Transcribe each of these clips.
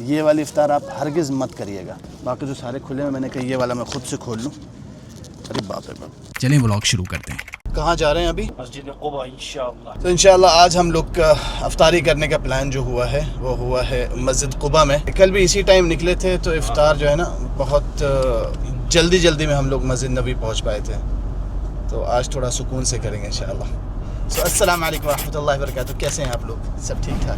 ये वाली इफ्तार आप हरगिज़ मत करिएगा। बाकी जो सारे खुले हैं, मैंने कहा ये वाला मैं खुद से खोल लूँ। अरे बाप रे बाप। चलें व्लॉग शुरू करते हैं। कहाँ जा रहे हैं अभी? मस्जिद कुबा इंशाअल्लाह। तो इंशाअल्लाह आज हम लोग का अफ्तारी करने का प्लान जो हुआ है वो हुआ है मस्जिद कुबा में। कल भी इसी टाइम निकले थे तो इफ्तार जो है ना बहुत जल्दी में हम लोग मस्जिद नबी पहुँच पाए थे। तो आज थोड़ा सुकून से करेंगे इंशाअल्लाह। तो अस्सलाम वालेकुम रहमतुल्लाहि व बरकातुहू। कैसे हैं आप लोग? सब ठीक ठाक?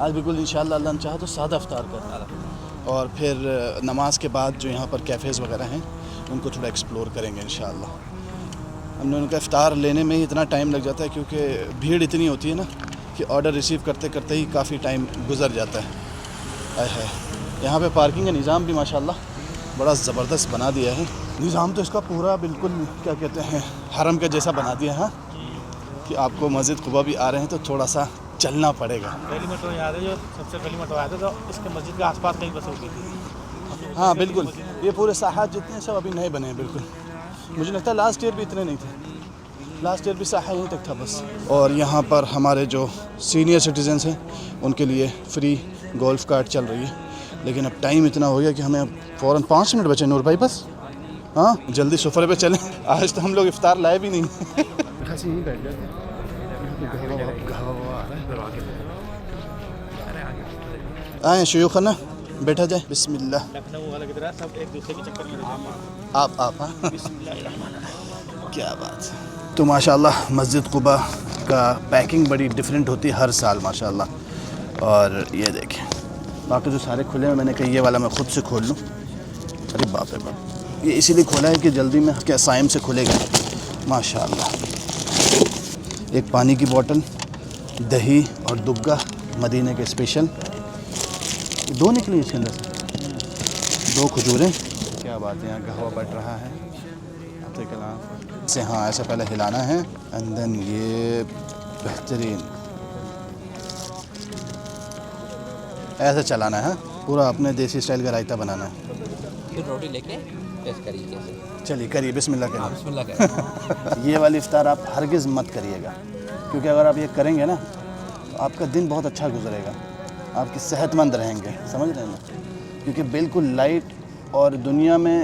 आज बिल्कुल इंशाअल्लाह अल्लाह ने चाहा तो सादा अफ्तार करना और फिर नमाज के बाद जो यहाँ पर कैफ़ेज़ वगैरह हैं उनको थोड़ा एक्सप्लोर करेंगे इंशाअल्लाह। हम लोगों का इफ्तार लेने में ही इतना टाइम लग जाता है क्योंकि भीड़ इतनी होती है ना कि ऑर्डर रिसीव करते करते ही काफ़ी टाइम गुजर जाता है। यहाँ पे पार्किंग का निज़ाम भी माशाल्लाह बड़ा ज़बरदस्त बना दिया है। निज़ाम तो इसका पूरा बिल्कुल क्या कहते हैं हरम के जैसा बना दिया है कि आपको मस्जिद कुबा भी आ रहे हैं तो थोड़ा सा चलना पड़ेगा। पहली मेट्रो याद है जो सबसे पहली मेट्रो आया था तो इसके मस्जिद के आसपास कहीं बस हो गई थी। हाँ बिल्कुल, ये पूरे साहात जितने सब अभी नए बने हैं। बिल्कुल मुझे लगता है लास्ट ईयर भी इतने नहीं थे। लास्ट ईयर भी साहा यहीं तक था बस। और यहाँ पर हमारे जो सीनियर सिटीजन्स हैं उनके लिए फ्री गोल्फ कार्ट चल रही है। लेकिन अब टाइम इतना हो गया कि हमें अब फ़ौरन 5 मिनट बचे। नूर भाई बस हाँ जल्दी सफ़र पे चलें। आज तो हम लोग इफ्तार लाए भी नहीं। आए शयूख ना बैठा जाए। बिस्मिल्लाह। लखनऊ वाला की तरह सब एक दूसरे के चक्कर में आप हाँ क्या बात है। तो माशाल्लाह मस्जिद कुबा का पैकिंग बड़ी डिफरेंट होती है हर साल माशाल्लाह। और ये देखें बाकी जो सारे खुले हैं, मैंने कहा ये वाला मैं खुद से खोल लूँ। अरे बाप रे बाप। ये इसीलिए खोला है कि जल्दी में क्या साइम से खुलेगा माशाल्लाह। एक पानी की बोतल, दही और दुग्गा मदीने के स्पेशल 2 निकली इसके अंदर से। 2 खजूरें। क्या बात है। यहाँ कहवा बट रहा है से। हाँ ऐसे पहले हिलाना है एंड देन ये बेहतरीन ऐसे चलाना है। पूरा अपने देसी स्टाइल का रायता बनाना है। फिर रोटी लेके टेस्ट करिए कैसे। चलिए करिए बिस्मिल्लाह करिए। बिस्मिल्लाह करें। ये वाली इफ्तार आप हरगिज़ मत करिएगा क्योंकि अगर आप ये करेंगे ना तो आपका दिन बहुत अच्छा गुजरेगा। आपकी सेहतमंद रहेंगे, समझ रहे हैं ना। क्योंकि बिल्कुल लाइट और दुनिया में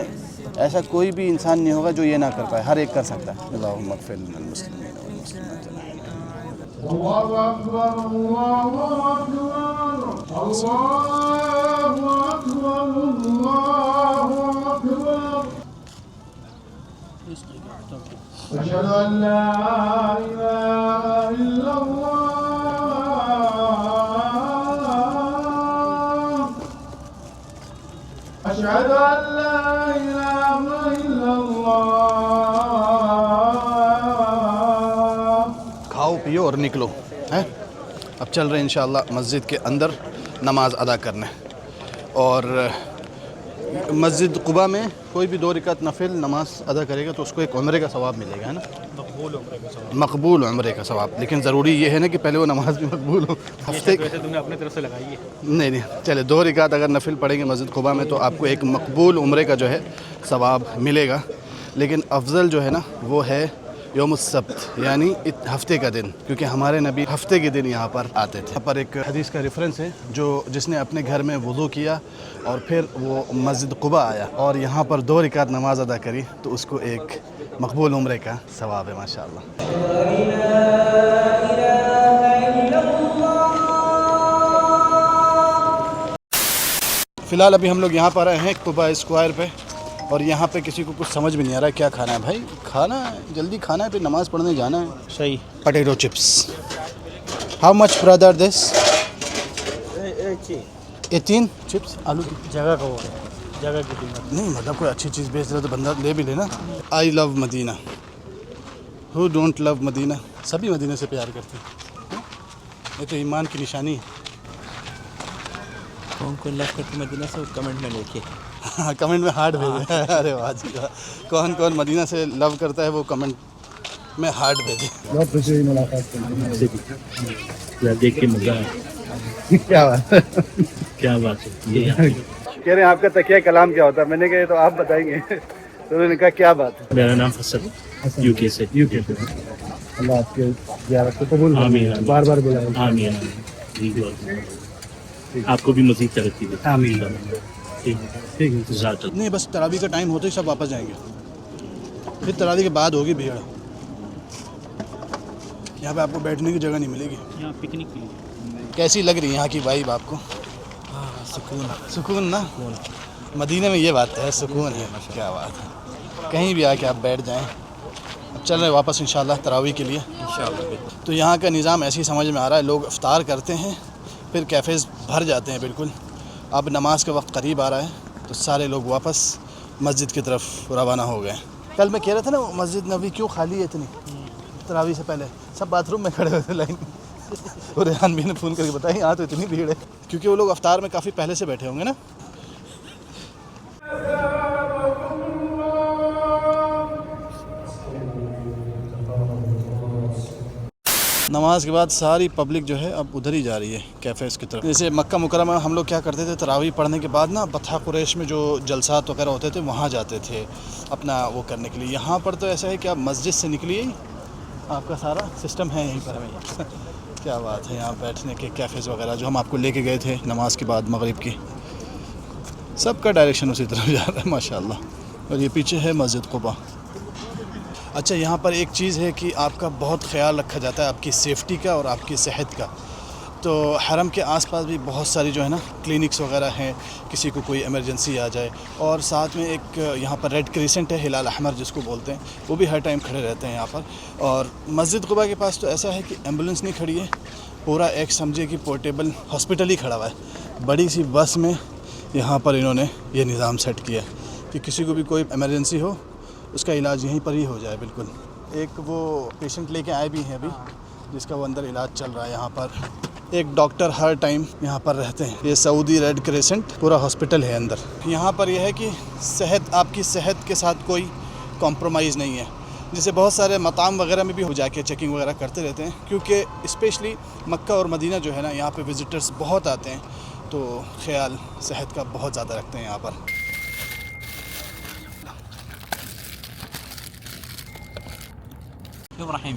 ऐसा कोई भी इंसान नहीं होगा जो ये ना कर पाए। हर एक कर सकता है। अल्लाहुम्मा इग़फिर लिल मुस्लिमीन वल मुस्लिमात। अल्लाहु अकबर अल्लाहु अकबर अल्लाहु अकबर अल्लाहु अकबर। अशहदु अन ला इलाहा इल्लल्लाह अशहदु अन ला इलाहा इल्लल्लाह। खाओ पियो और निकलो हैं। अब चल रहे हैं इंशाअल्लाह मस्जिद के अंदर नमाज अदा करने। और मस्जिद कुबा में कोई भी 2 रकात नफिल नमाज अदा करेगा तो उसको एक उम्रे का सवाब मिलेगा, है ना। मकबूल उम्रे का सवाब। लेकिन ज़रूरी ये है ना कि पहले वो नमाज भी मकबूल हो। हफ्ते तुमने अपनी तरफ से लगाई है। नहीं चले 2 रकात अगर नफिल पढ़ेंगे मस्जिद कुबा में तो आपको एक मकबूल उम्रे का जो है सवाब मिलेगा। लेकिन अफजल जो है ना वो है यौमुस्सब्त यानी हफ्ते का दिन, क्योंकि हमारे नबी हफ्ते के दिन यहाँ पर आते थे। यहाँ पर एक हदीस का रेफरेंस है जो जिसने अपने घर में वुज़ू किया और फिर वो मस्जिद कुबा आया और यहाँ पर 2 रकात नमाज अदा करी तो उसको एक मकबूल उम्रे का सवाब है माशाअल्लाह। फ़िलहाल अभी हम लोग यहाँ पर आए हैं कुबा स्क्वायर पे और यहाँ पे किसी को कुछ समझ में नहीं आ रहा है क्या खाना है। भाई खाना है, जल्दी खाना है, फिर नमाज़ पढ़ने जाना है। सही। Potato chips. How much brother this? ये 3 चिप्स आलू की जगह का वो है, जगह की कीमत नहीं, मतलब कोई अच्छी चीज़ बेच रहा तो बंदा ले भी लेना। I love Medina. Who don't love Medina? सभी मदीने से प्यार करते हैं। ये तो ईमान की निशानी है। कौन कौन लव करते मदीना से कमेंट में लिखिए। हाँ, कमेंट में हार्ट भेजे। अरे वाह जी वाह। कौन कौन मदीना से लव करता है वो कमेंट में हार्ट भेजे। बहुत खुशी हुई मुलाकात करके, देख के मजा आया। क्या बात है, क्या बात है। ये कह रहे हैं आपका तकिया कलाम क्या होता है, मैंने कहा तो आप बताएंगे। तो उन्होंने कहा क्या बात है। मेरा नाम फसल, यूके से। अल्लाह आपके ज़ियारत को कबूल करे, बार बार बुलाएं। आमीन। आपको भी मज़ीद तरक्की दे। आमीन। ठीक है। नहीं, बस तरावी का टाइम होते ही सब वापस जाएंगे, फिर तरावी के बाद होगी भीड़। यहाँ पे आपको बैठने की जगह नहीं मिलेगी। यहाँ पिकनिक के लिए कैसी लग रही है यहाँ की वाइब आपको? सुकून। सुकून ना, मदीने में ये बात है, सुकून है। क्या बात है, कहीं भी आके आप बैठ जाएं। अब चल रहे वापस इंशाल्लाह तरावी के लिए इंशाल्लाह। तो यहाँ का निज़ाम ऐसे ही समझ में आ रहा है, लोग इफ्तार करते हैं फिर कैफ़ेज़ भर जाते हैं बिल्कुल। अब नमाज का वक्त करीब आ रहा है तो सारे लोग वापस मस्जिद की तरफ रवाना हो गए। कल मैं कह रहा था ना मस्जिद नबी क्यों खाली है इतनी, तरावी से पहले सब बाथरूम में खड़े हुए थे लाइन में। और रेहान भी ने फ़ोन करके बताया यहाँ तो इतनी भीड़ है, क्योंकि वो लोग अफ्तार में काफ़ी पहले से बैठे होंगे ना। नमाज के बाद सारी पब्लिक जो है अब उधर ही जा रही है कैफ़ेज़ की तरफ। जैसे मक्का मुकरमा हम लोग क्या करते थे, तरावी पढ़ने के बाद ना बथा कुरैश में जो जलसात वगैरह होते थे वहाँ जाते थे अपना वो करने के लिए। यहाँ पर तो ऐसा है कि आप मस्जिद से निकलिए, आपका सारा सिस्टम है यहीं पर हमें। क्या बात है, यहाँ बैठने के कैफ़ेज़ वगैरह जो हम आपको लेके गए थे नमाज के बाद मगरिब की, सबका डायरेक्शन उसी तरफ जा रहा है माशाल्लाह। और ये पीछे है मस्जिद कुबा। अच्छा, यहाँ पर एक चीज़ है कि आपका बहुत ख्याल रखा जाता है आपकी सेफ़्टी का और आपकी सेहत का। तो हरम के आसपास भी बहुत सारी जो है ना क्लिनिक्स वगैरह हैं, किसी को कोई इमरजेंसी आ जाए। और साथ में एक यहाँ पर रेड क्रिसेंट है, हिलाल अहमर जिसको बोलते हैं, वो भी हर टाइम खड़े रहते हैं यहाँ पर। और मस्जिद कुबा के पास तो ऐसा है कि एम्बुलेंस नहीं खड़ी है, पूरा एक समझे कि पोर्टेबल हॉस्पिटल ही खड़ा हुआ है। बड़ी सी बस में यहाँ पर इन्होंने ये निज़ाम सेट किया कि किसी को भी कोई इमरजेंसी हो उसका इलाज यहीं पर ही हो जाए बिल्कुल। एक वो पेशेंट लेके आए भी हैं अभी, जिसका वो अंदर इलाज चल रहा है यहाँ पर। एक डॉक्टर हर टाइम यहाँ पर रहते हैं। ये सऊदी रेड क्रिसेंट पूरा हॉस्पिटल है अंदर। यहाँ पर यह है कि आपकी सेहत के साथ कोई कॉम्प्रोमाइज़ नहीं है। जैसे बहुत सारे मताम वगैरह में भी हो जाके चेकिंग वगैरह करते रहते हैं, क्योंकि स्पेशली मक्का और मदीना जो है ना, यहाँ पे विज़िटर्स बहुत आते हैं, तो ख्याल सेहत का बहुत ज़्यादा रखते हैं यहाँ पर। इब्राहिम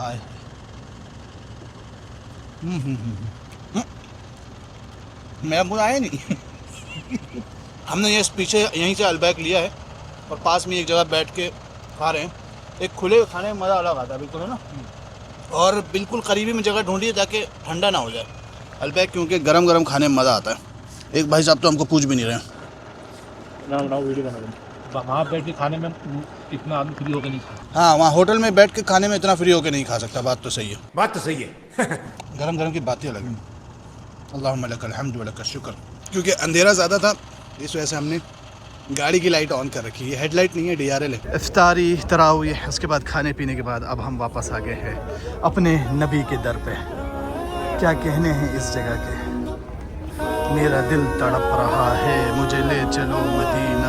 आए मेरा मुँह आया नहीं। हमने ये पीछे यहीं से अलबैक लिया है और पास में एक जगह बैठ के खा रहे हैं। एक खुले खाने में मज़ा अलग आता है बिल्कुल, है ना। और बिल्कुल करीबी में जगह ढूंढिए ताकि ठंडा ना हो जाए अलबैक, क्योंकि गरम गरम खाने में मज़ा आता है। एक भाई साहब तो हमको पूछ भी नहीं रहे हैं। वहाँ बैठ के खाने में इतना आदमी फ्री होकर नहीं खाता। हाँ, वहाँ होटल में बैठ के खाने में इतना फ्री होकर नहीं खा सकता। बात तो सही है, बात तो सही है। गरम गरम की बात ही अलग है। अल्लाहुम्मा लकल हम्द व लकल शुक्र। क्योंकि अंधेरा ज़्यादा था इस वजह से हमने गाड़ी की लाइट ऑन कर रखी है। हेडलाइट नहीं है, DRL है। इफ्तारी तरावीह उसके बाद खाने पीने के बाद अब हम वापस आ गए हैं अपने नबी के दर पे। क्या कहने हैं इस जगह के, मेरा दिल तड़प रहा है, मुझे ले चलो मदीना।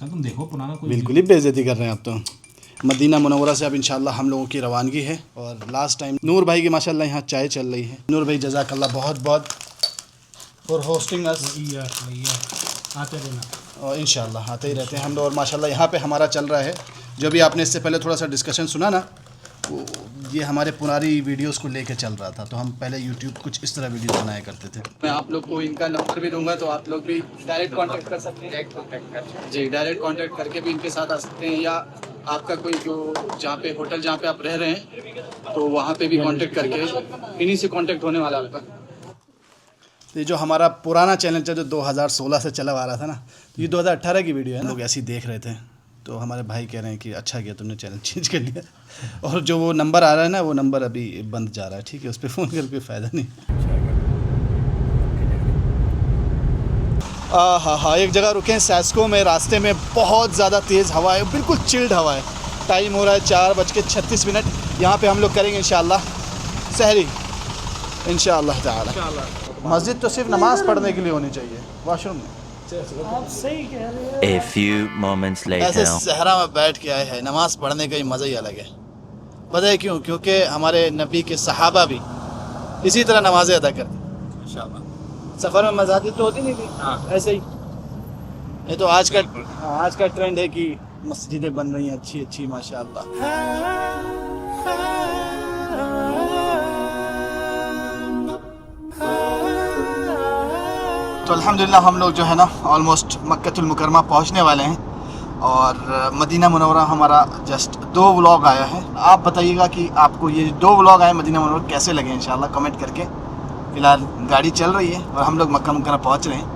तुम देखो पुराना कोई बिल्कुल ही बेइज्जती कर रहे हैं आप तो। मदीना मुनव्वरा से अब इंशाल्लाह हम लोगों की रवानगी है। और लास्ट टाइम नूर भाई की माशाल्लाह यहाँ चाय चल रही है। नूर भाई जज़ाकल्लाह बहुत बहुत फॉर होस्टिंग अस। आते रहना और इंशाल्लाह आते ही रहते हैं हम लोग। और माशाल्लाह यहाँ पे हमारा चल रहा है, जो भी आपने इससे पहले थोड़ा सा डिस्कशन सुना ना, वो ये हमारे पुरानी वीडियोस को लेके चल रहा था। तो हम पहले यूट्यूब कुछ इस तरह वीडियोस बनाया करते थे। मैं आप लोग को इनका नंबर भी दूंगा, तो आप लोग भी डायरेक्ट कांटेक्ट कर सकते हैं। जी, डायरेक्ट कांटेक्ट करके भी इनके साथ आ सकते हैं, या आपका कोई जो जहाँ पे होटल जहाँ पे आप रह रहे हैं तो वहाँ पे भी कांटेक्ट करके इन्हीं से कांटेक्ट होने वाला आपका। तो ये जो हमारा पुराना चैनल जो 2016 से चला आ रहा था ना, तो ये 2018 की वीडियो है। लोग ऐसे ही देख रहे थे तो हमारे भाई कह रहे हैं कि अच्छा किया तुमने चैनल चेंज कर लिया। और जो वो नंबर आ रहा है ना, वो नंबर अभी बंद जा रहा है, ठीक है, उस पर फ़ोन करके कोई फ़ायदा नहीं। हाँ, एक जगह रुके हैं सैस्को में, रास्ते में बहुत ज़्यादा तेज़ हवा है, बिल्कुल चिल्ड हवा है। टाइम हो रहा है 4:36। यहाँ पे हम लोग करेंगे इंशाअल्लाह सहरी इंशाअल्लाह ताला। मस्जिद तो सिर्फ नमाज़ पढ़ने के लिए होनी चाहिए, वॉशरूम में। A few moments ऐसे later. सहरा में बैठ के आए हैं, नमाज़ पढ़ने का ही मज़ा ही अलग है। पता है क्यों? क्योंकि हमारे नबी के सहाबा भी इसी तरह नमाज़ें अदा करते। सफ़र में मस्जिद तो होती नहीं थी, ऐसे ही। ये तो आज का ट्रेंड है कि मस्जिदें बन रही हैं अच्छी अच्छी माशाअल्लाह। तो अल्हम्दुलिल्लाह हम लोग जो है ना ऑलमोस्ट मक्कतुल मुकरमा पहुंचने वाले हैं और मदीना मुनव्वरा हमारा जस्ट 2 व्लॉग आया है। आप बताइएगा कि आपको ये 2 व्लॉग आए मदीना मुनव्वरा कैसे लगे इंशाल्लाह कमेंट करके। फ़िलहाल गाड़ी चल रही है और हम लोग मक्का मुकर्रमा पहुंच रहे हैं।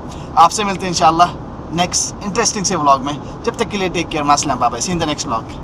आपसे मिलते हैं इंशाल्लाह नेक्स्ट इंटरेस्टिंग से व्लॉग में। जब तक के लिए टेक केयर, मास्सलाम, bye bye, see in the next vlog.